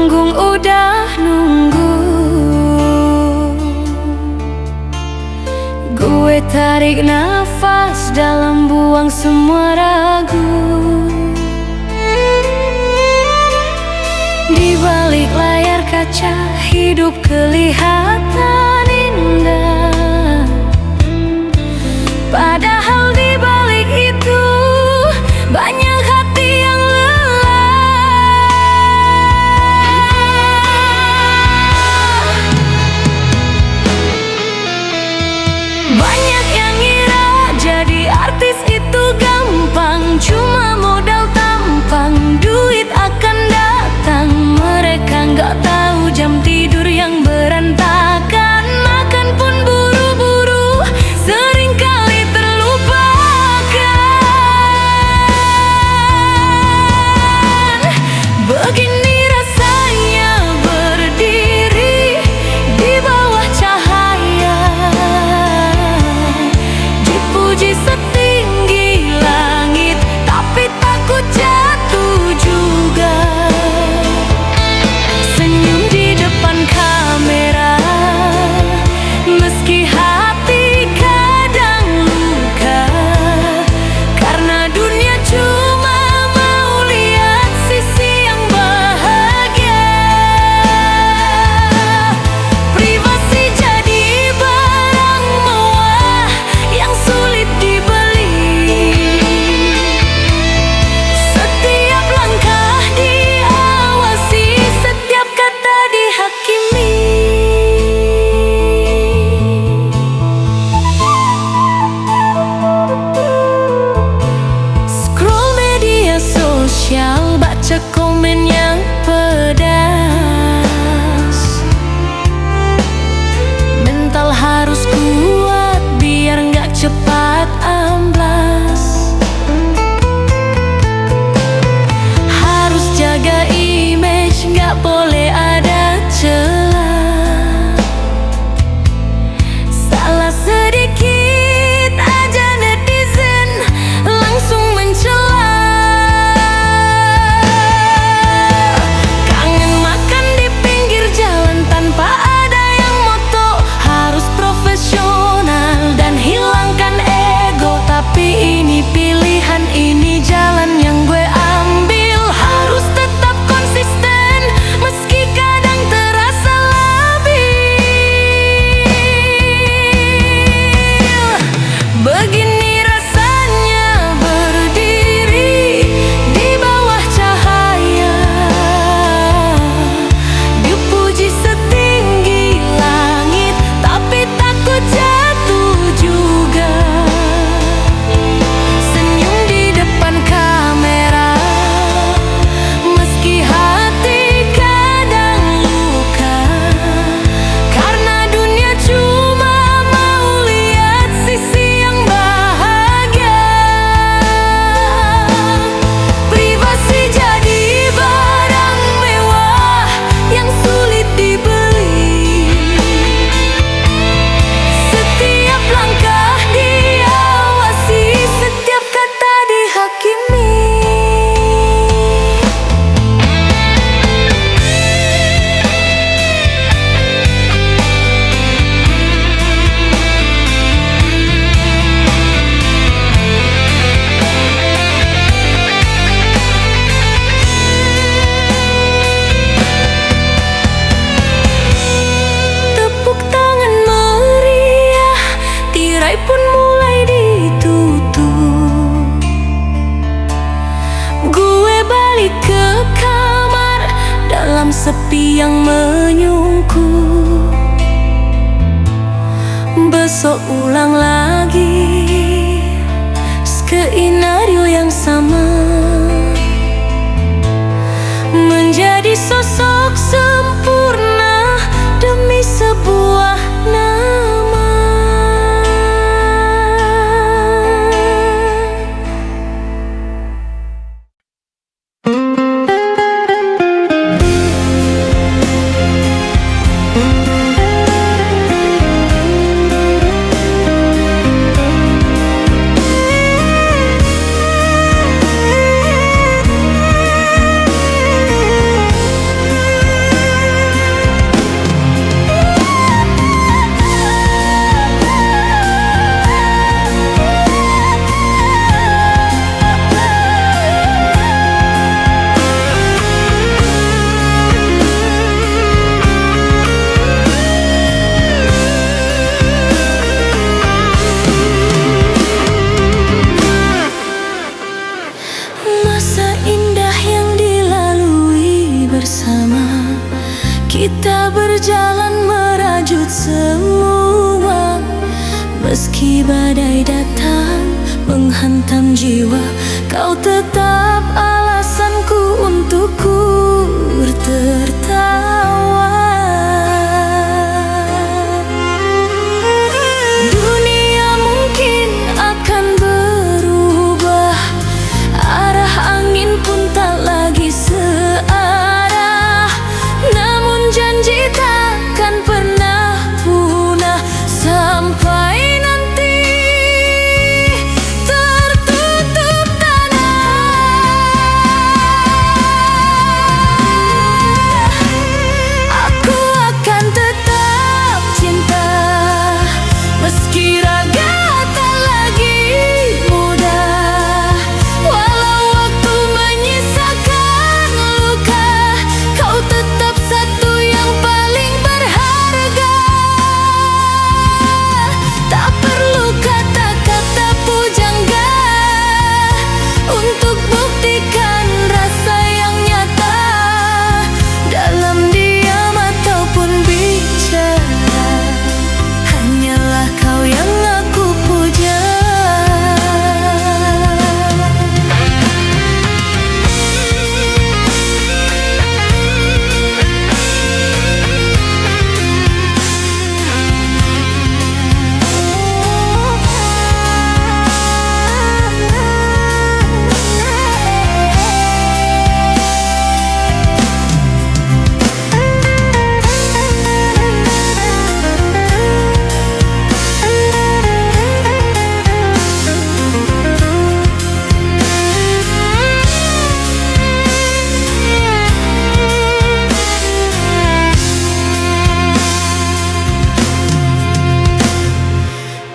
panggung udah nunggu. Gue tarik nafas dalam, buang semua ragu. Di balik layar kaca hidup kelihatan indah, padahal di balik itu banyak hati yang lelah. Banyak yang ngira jadi artis itu gampang, cuma modal tampang, duit akan datang. Mereka nggak tahu jam tidur yang berantakan, makan pun buru-buru, seringkali terlupakan. Begini rasanya berdiri di bawah cahaya, dipuji setinggi langit, tapi takut jatuh juga. Senyum di depan kamera, meski hati kadang luka, karena dunia cuma mau lihat sisi yang bahagia. Privasi jadi barang mewah yang sulit dibeli. Setiap langkah diawasi, setiap kata dihakimi. Scroll media sosial, baca komen yang pedas. Mental harus kuat biar nggak cepat amblas. Harus jaga image, nggak boleh ada celah. Salah sedikit aja netizen langsung mencela. Kangen makan di pinggir jalan tanpa ada yang moto, harus profesional dan hilangkan ego. Tapi ini pilihan, ini jalan yang gue ambil. Harus tetap konsisten meski kadang terasa labil. Begini rasanya berdiri di bawah cahaya, dipuji setinggi langit, tapi takut jatuh juga. Senyum di depan kamera, meski hati kadang luka, karena dunia cuma mau lihat sisi yang bahagia. Privasi jadi barang mewah yang sulit dibeli. Setiap langkah diawasi, setiap kata dihakimi. Tepuk tangan meriah, tirai pun mulai ditutup. Gue balik ke kamar dalam sepi yang menyungkup. Besok ulang lagi skenario yang sama, menjadi sosok sempurna demi sebuah nama. Kita berjalan merajut semua, meski badai datang menghantam jiwa. Kau tetap alasanku untuk ku tertawa. Dunia mungkin akan berubah, arah angin pun tak lagi searah, namun janji takkan pernah punah sampai nanti tertutup tanah. Aku akan tetap cinta, meski raga tak lagi mudah. Walau waktu menyisakan luka, kau tetap satu yang paling berharga. Tak perlu kata-kata pujangga untuk buktikan rasa yang nyata, dalam diam ataupun bicara. Hanyalah kau yang aku puja.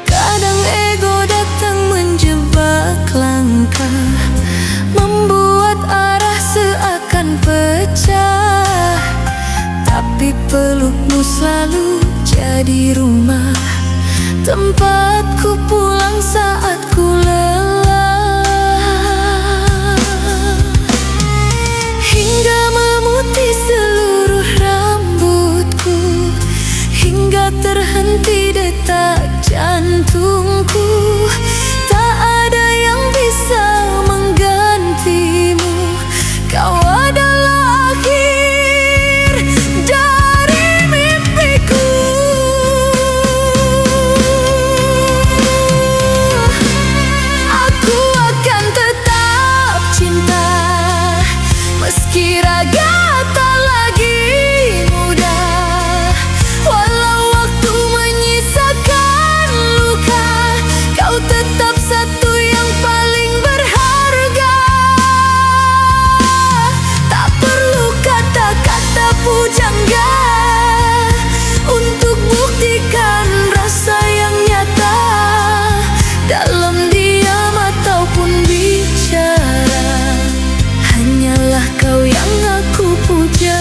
Kadang ego datang menjebak langkah, membuat arah seakan pecah. Tapi pelukmu selalu jadi rumah, tempatku pulang saat ku lelah. Hingga memutih seluruh rambutku, hingga terhenti detak jantungku. Tak ada yang bisa menggantimu, kau adalah akhir dari mimpiku. Aku akan tetap cinta, meski raga tak lagi mudah. Walau waktu menyisakan luka, kau tetap satu yang paling berharga. Tak perlu kata-kata pujangga untuk buktikan rasa yang nyata, dalam diam ataupun bicara. Hanyalah kau yang aku puja.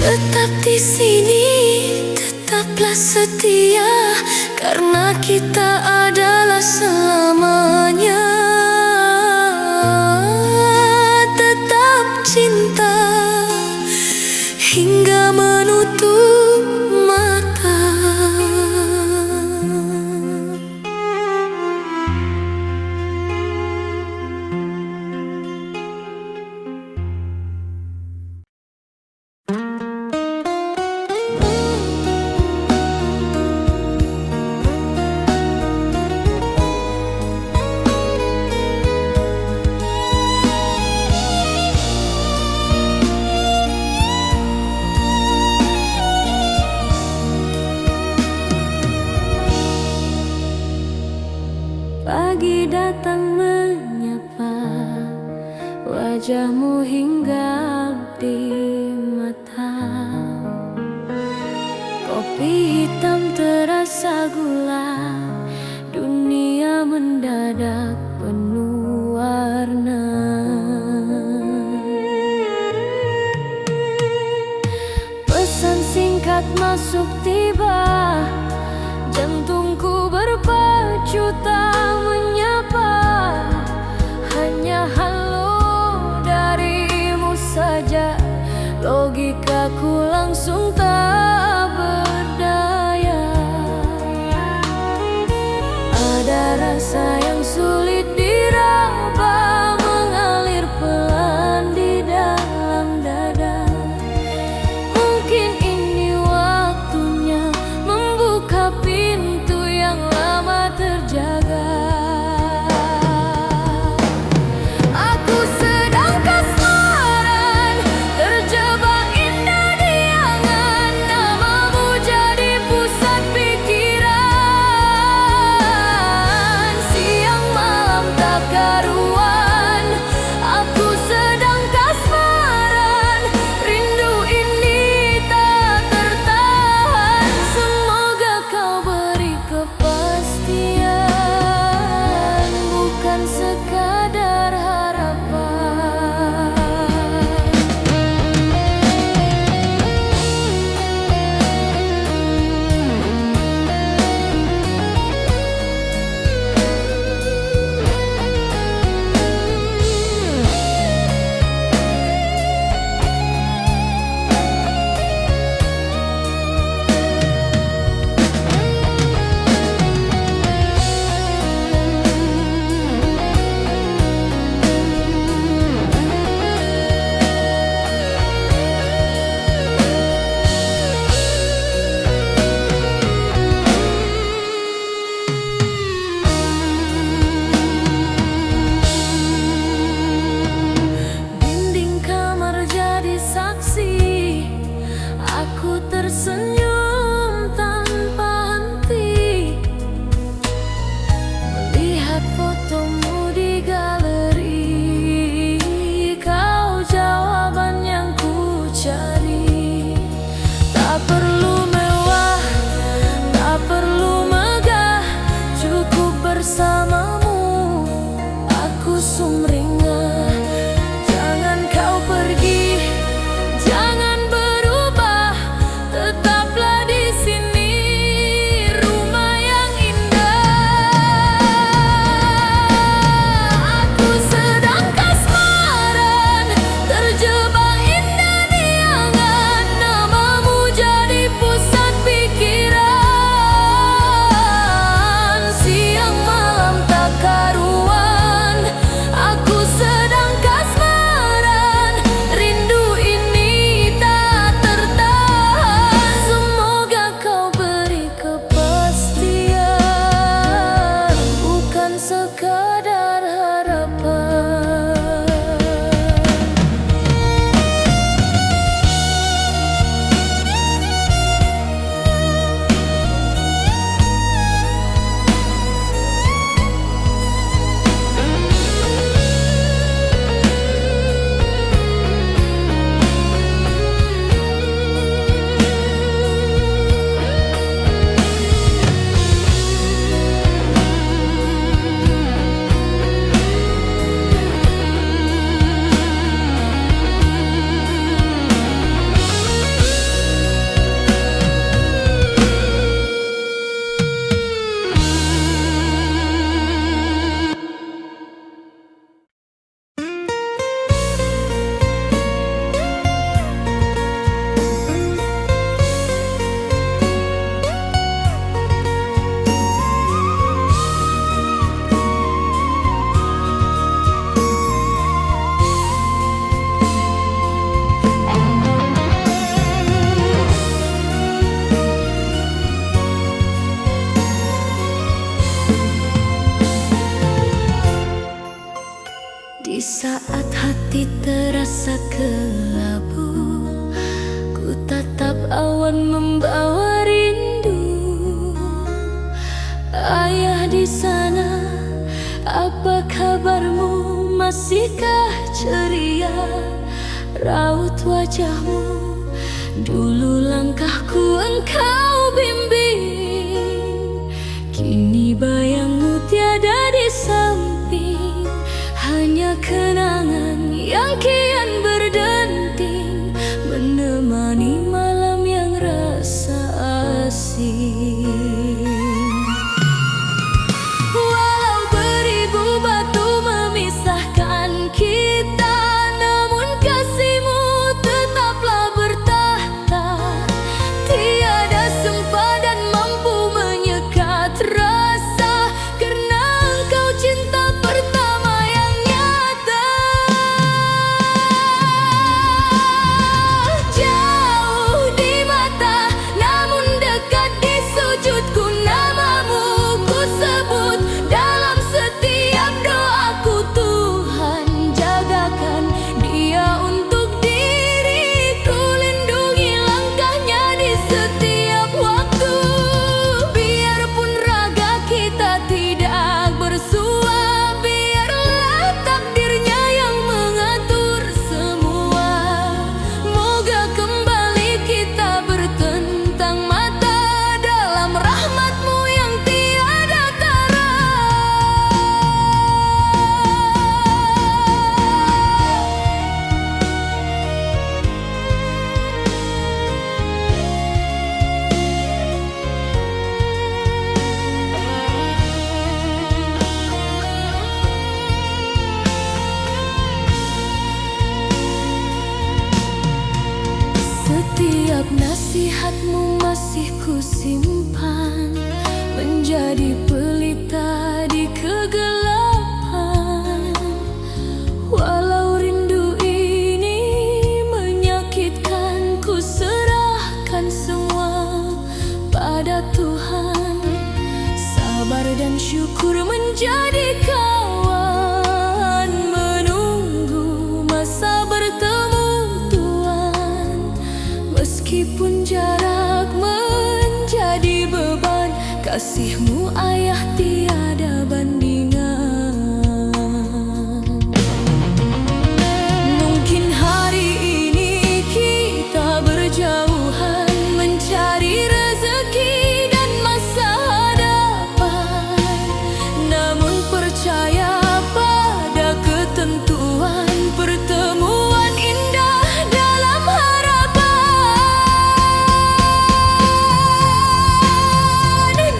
Tetap di sini, tetaplah setia, karena kita adalah selamanya. Tetap cinta hingga menutup mata. Pagi datang menyapa, wajahmu hinggap di mata. Kopi hitam terasa gula, dunia dunia mendadak penuh warna. Pesan singkat masuk tiba, jantungku berpacu tak menyapa. Hanya halo darimu saja, logikaku langsung tak berdaya. Ada rasa yang sulit diraba, mengalir pelan di dalam dada. Mungkin ini waktunya membuka pintu yang lama terjaga. Aku sedang kasmaran, terjebak indah di angan. Namamu jadi pusat pikiran. Siang malam tak karuan, aku sedang kasmaran. Rindu ini tak tertahan. Semoga kau beri kepastian, bukan sekadar harapan. Dinding kamar jadi saksi, aku tersenyum tanpa henti. Melihat fotomu di galeri, kau jawaban yang ku cari. Tak perlu mewah, tak perlu megah, cukup bersamamu aku sumringah. Jangan kau pergi, jangan berubah, tetaplah di sini, rumah yang indah. Aku sedang kasmaran, terjebak indah di angan. Namamu jadi pusat pikiran. Siang malam tak karuan, aku sedang kasmaran. Rindu ini tak tertahan. Semoga kau beri kepastian, bukan sekadar harapan. Di saat hati terasa kelabu, ku tatap awan membawa rindu. Ayah di sana, apa kabarmu? Masihkah ceria raut wajahmu? Dulu langkahku engkau bimbing, kini bayangmu tiada Tuhan. Sabar dan syukur menjadi kawan, menunggu masa bertemu Tuhan. Meskipun jarak menjadi beban, kasih-Mu Ayah tiada bandingan. Mungkin hari ini kita berjauhan, mencari rezeki dan masa hadapan. Namun percaya pada ketentuan, pertemuan indah dalam harapan.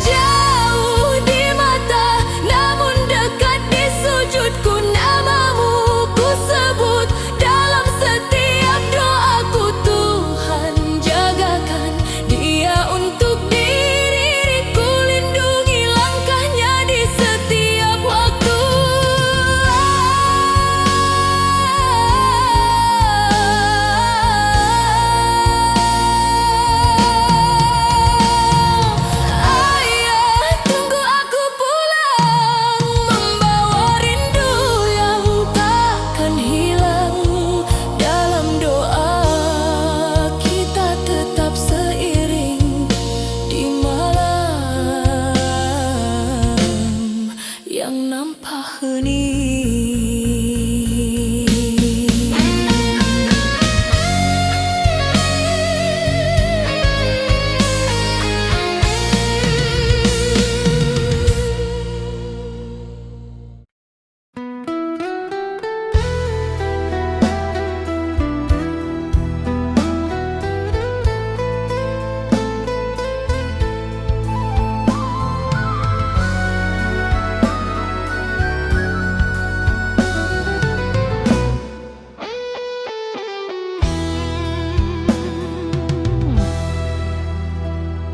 Jauh di mata, namun dekat di sujudku, nama-Mu ku sebut dalam setiap doaku. Tuhan, jagakan dia untuk diriku, lindungi langkahnya di setiap waktu. Ayah, tunggu aku pulang, membawa rindu yang takkan hilang. Dalam doa kita tetap seiring di malam yang nampak hening.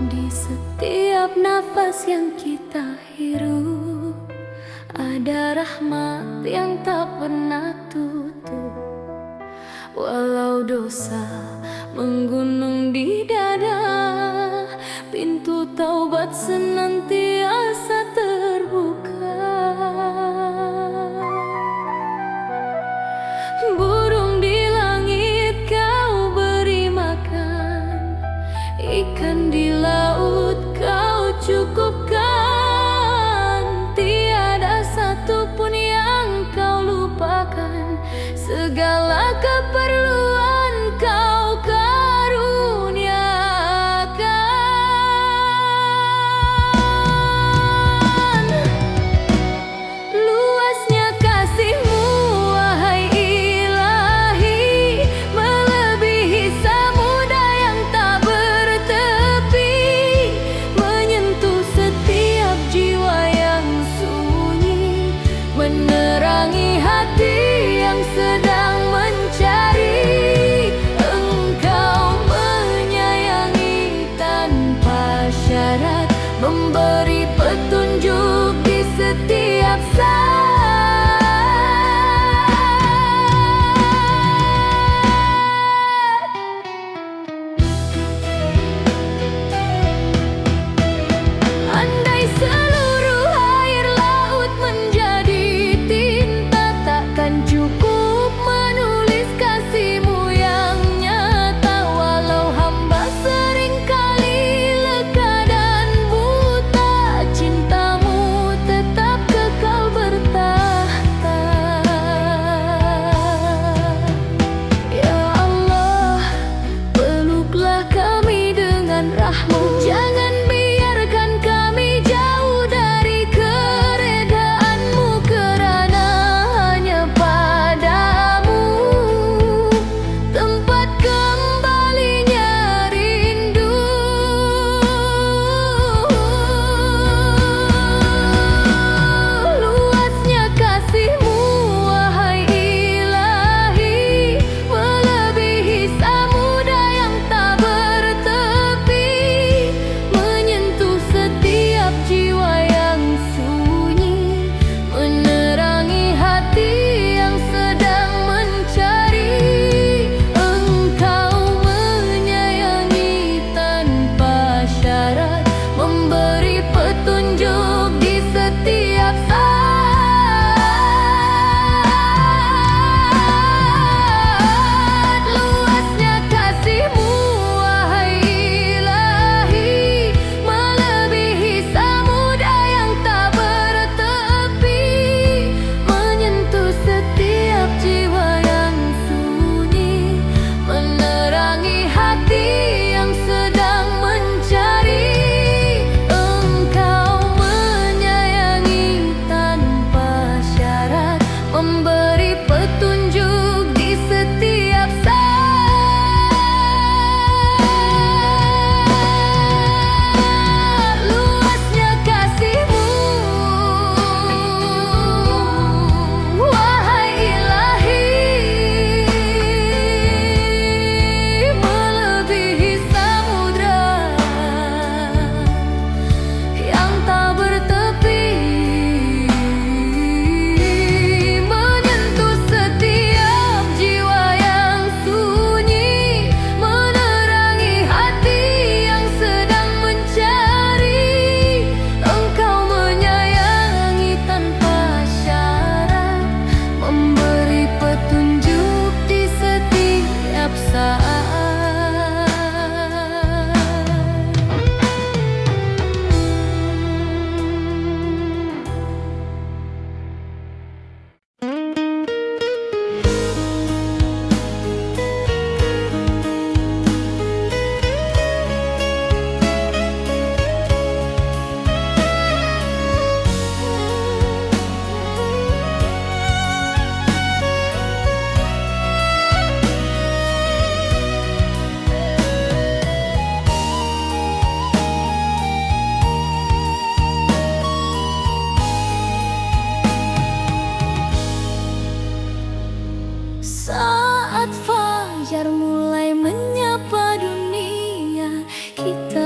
Di setiap nafas yang kita hirup, ada rahmat yang tak pernah tutup. Walau dosa menggunung di dada, pintu taubat senantiasa terbuka. Burung di langit Kau beri makan, ikan di laut Kau cukupkan. Tiada satupun yang Kau lupakan, segala keperluan Kau karuniakan. Luasnya kasih-Mu wahai Ilahi, melebihi samudra yang tak bertepi, menyentuh setiap jiwa yang sunyi, menerangi hati yang sedang mencari. Engkau menyayangi tanpa syarat, memberi petunjuk di setiap saat. Andai seluruh air laut menjadi tinta, takkan cukup menulis kasih-Mu yang nyata. Walau hamba seringkali leka dan buta, cinta-Mu tetap kekal bertahan.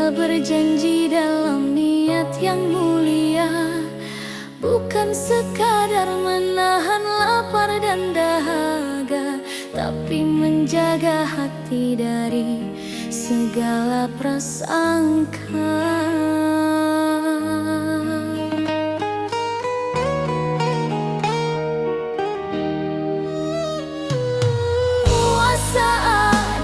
Kita berjanji dalam niat yang mulia, bukan sekadar menahan lapar dan dahaga, tapi menjaga hati dari segala prasangka. Puasa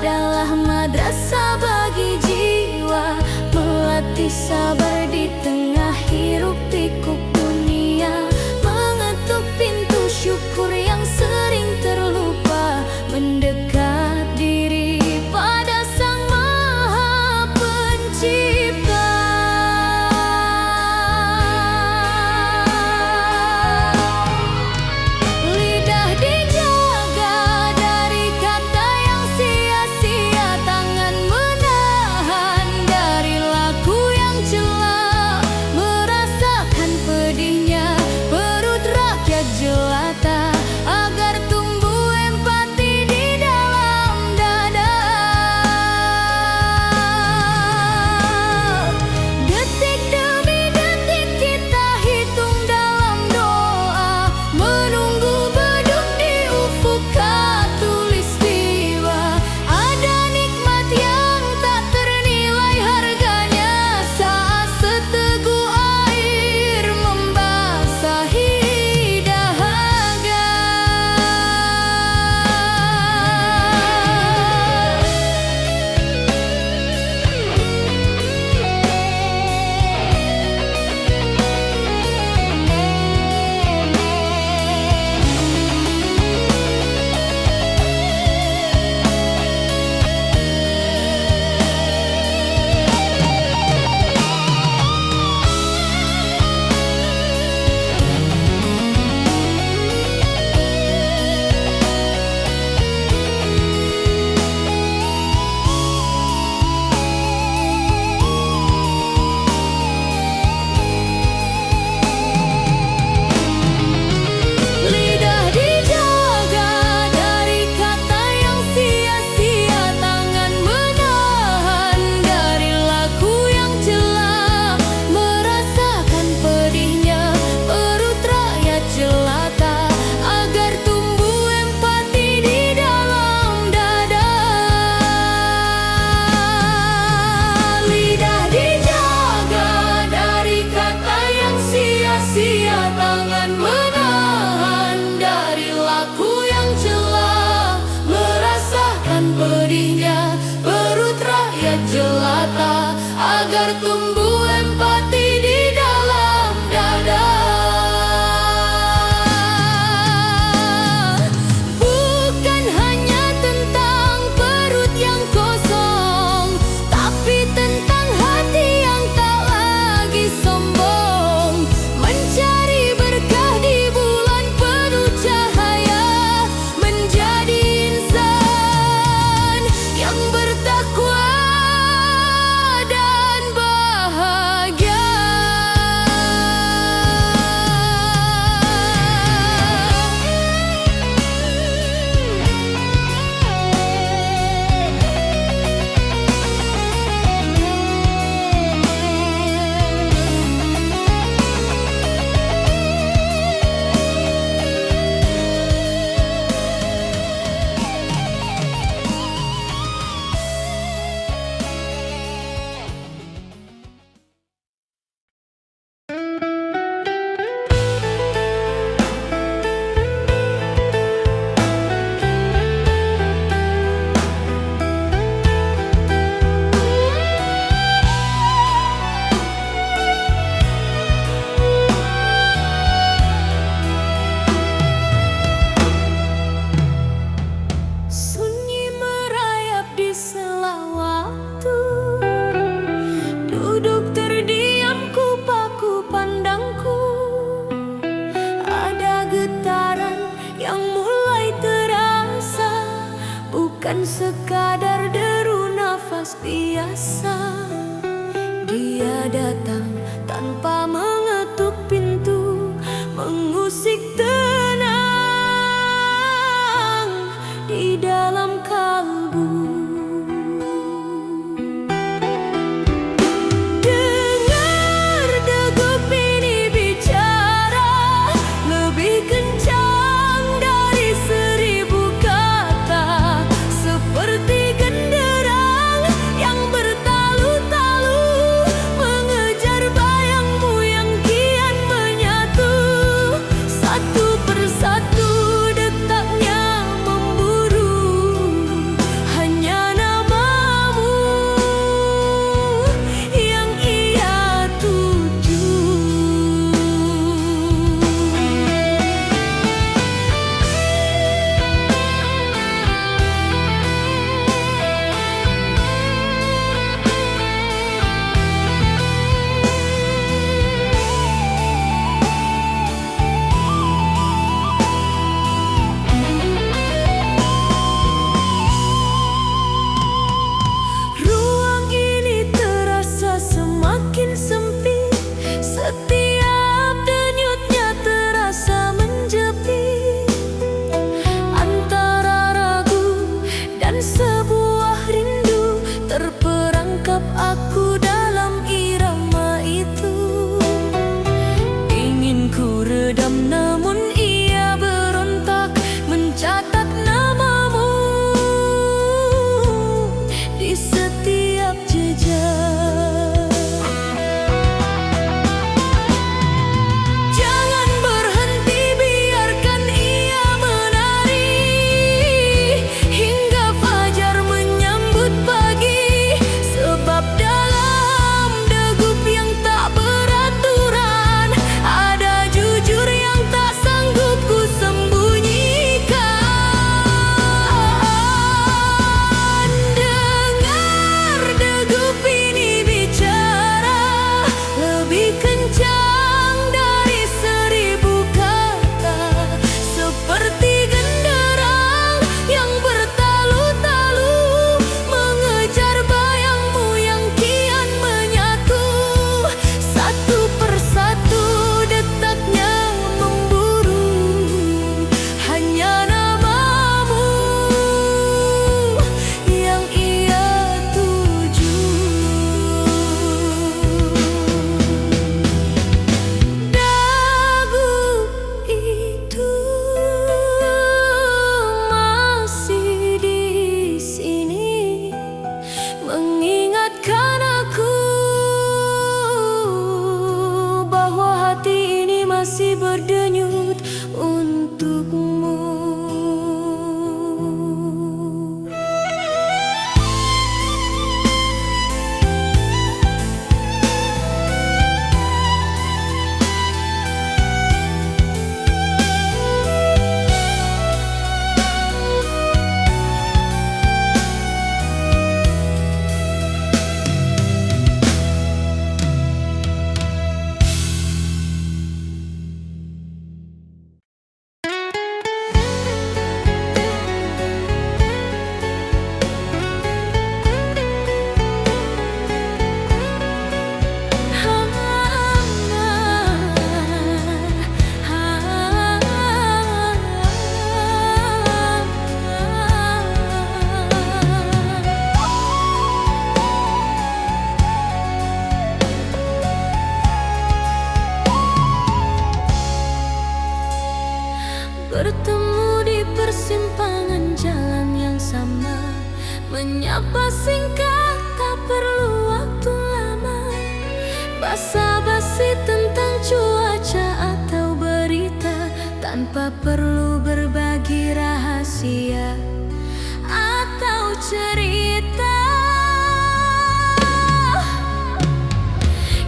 adalah madrasah bagi jiwa, melatih sabar di tengah hiruk pikuk dunia, mengetuk pintu syukur yang sering terlupa, mendekat diri pada Sang Maha Pencipta. Lidah dijaga dari kata yang sia-sia, tangan menahan dari laku yang cela, merasakan pedihnya perut rakyat jelata, agar tumbuh empati di dalam dada. Detik demi detik kita hitung dalam doa, menunggu beduk di ufuk khatulistiwa. Ada nikmat yang tak ternilai harganya, saat seteguk air membasahi dahaga. Lidah dijaga dari kata yang sia-sia, tangan menahan dari laku yang cela, merasakan pedihnya perut rakyat jelata, agar tumbuh empati di dalam dada. Lidah dijaga dari kata yang sia-sia, tangan menahan dari laku yang cela, merasakan pedihnya perut rakyat jelata, agar tumbuh empati di dalam dada. Bukan hanya tentang perut yang kosong, tapi tentang hati yang tak lagi sombong, mencari berkah di bulan penuh cahaya, menjadi insan yang bertakwa dan bahagia. Sunyi merayap di sela waktu, duduk terdiam kupaku pandangku. Ada getaran yang mulai terasa, bukan sekadar deru nafas biasa. Dia datang tanpa mengetuk pintu, mengusik tenang di dalam kalbu. basa-basi tentang cuaca atau berita, tanpa perlu berbagi rahasia atau cerita.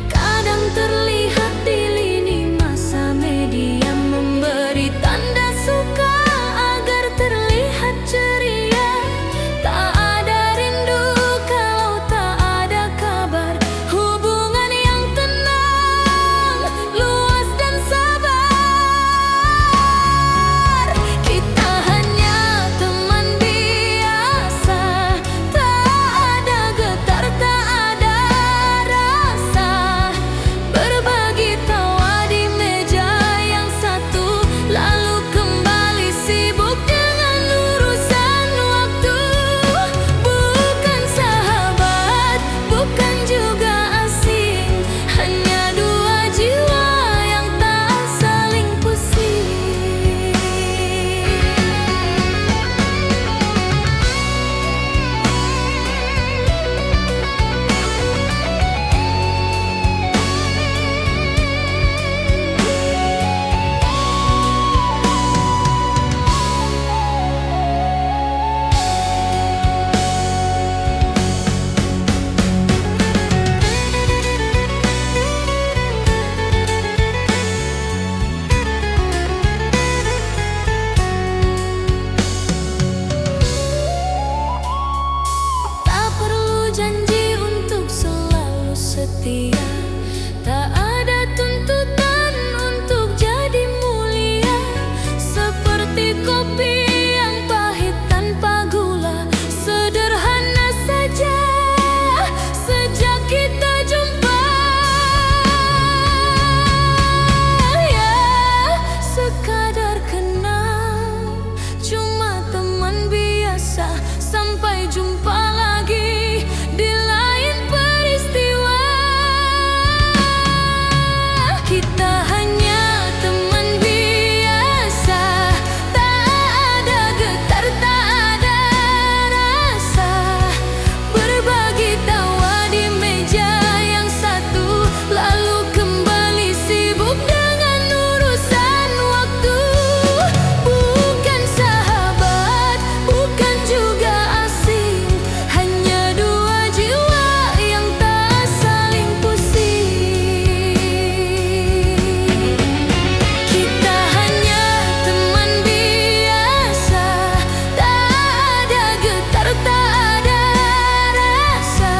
Kadang terlihat di lini massa media memberi tanda suka agar terlihat ceria. Tak ada rindu kalau tak ada kabar. Hubungan yang tenang, luas dan sabar. Kita hanya teman biasa, tak ada getar, tak ada rasa. Berbagi tawa di meja yang satu, lalu kembali sibuk dengan urusan waktu. Bukan sahabat, bukan juga asing, hanya dua jiwa yang tak saling pusing. Tak perlu janji untuk selalu setia, tak ada tuntutan untuk jadi mulia. Seperti kopi yang pahit tanpa gula, sederhana saja sejak kita jumpa. Ya, sekadar kenal, cuma teman biasa. Sampai jumpa lagi di lain peristiwa. Kita hanya teman biasa, tak ada getar, tak ada rasa. Berbagi tawa di meja yang satu, lalu kembali sibuk dengan urusan waktu. Bukan sahabat, bukan juga asing, hanya dua jiwa yang tak saling pusing. Kita hanya teman biasa, tak ada getar, tak ada rasa.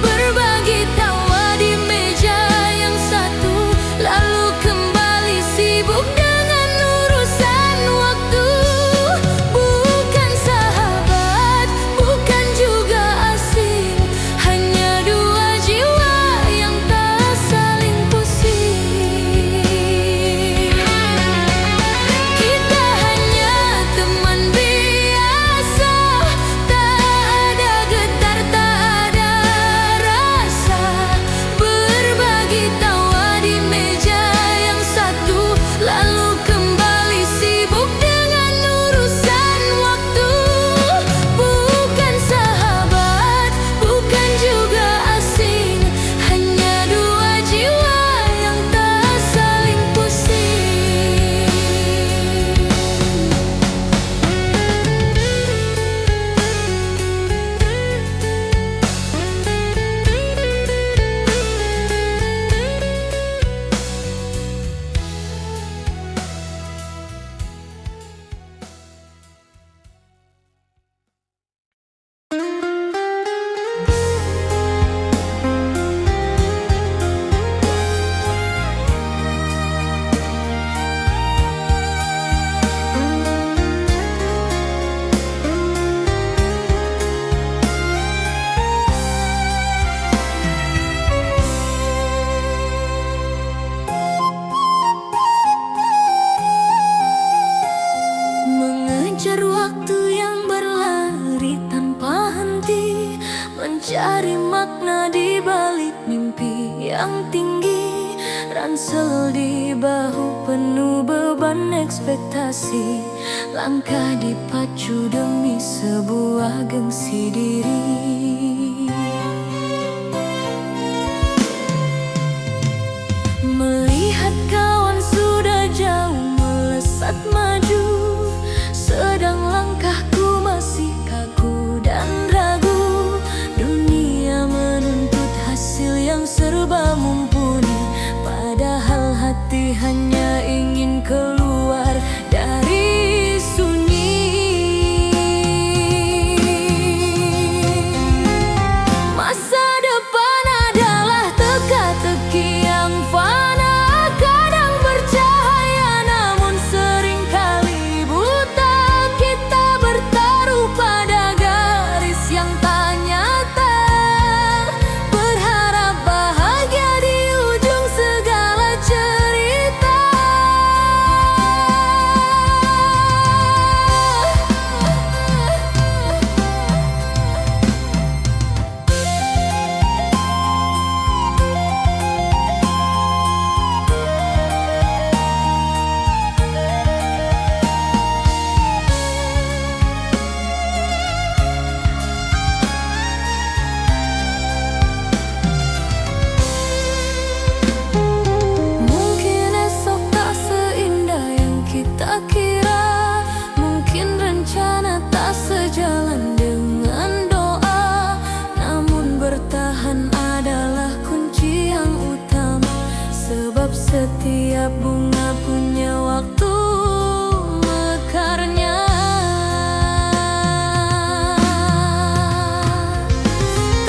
Berbagi tawa di meja yang satu, lalu kembali sibuk dengan urusan waktu. Bukan sahabat, bukan juga asing, hanya dua jiwa yang tak saling pusing. Kita hanya teman biasa, tak ada getar, tak ada rasa. Berbagi tawa di meja yang satu, lalu kembali sibuk dengan urusan waktu. Bukan sahabat, bukan juga asing, hanya dua jiwa yang tak saling pusing. Mengejar waktu yang berlari tanpa henti, mencari makna di balik mimpi yang tinggi. Ransel di bahu penuh beban ekspektasi, langkah dipacu demi sebuah gengsi diri. serba mumpuni, padahal hati hanya ingin keluar dari sunyi. Masa depan adalah teka-teki yang fana, kadang bercahaya namun seringkali buta. Kita bertaruh pada garis yang tak nyata, berharap bahagia di ujung segala cerita. Mungkin esok tak seindah yang kita kira, mungkin rencana tak sejalan dengan doa, namun bertahan adalah kunci yang utama, sebab setiap bunga punya waktu mekarnya.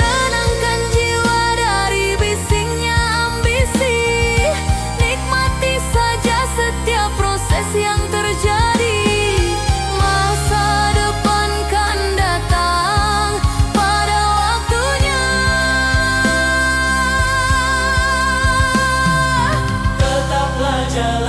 Tenangkan jiwa dari bisingnya ambisi, nikmati saja setiap proses yang terjadi. Masa depan kan datang pada waktunya. Tetaplah jalan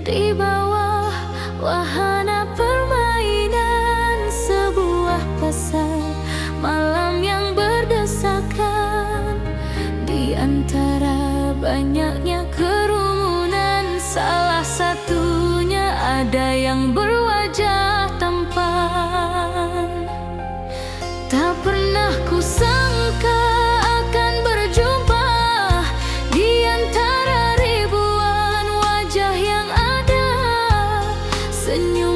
Di bawah wahana permainan sebuah pasar malam yang berdesakan. Di antara banyaknya kerumunan, salah satunya ada yang berwajah tampan. Tak pernah kusangka akan berjumpa di antara ribuan wajah yang ada. Senyum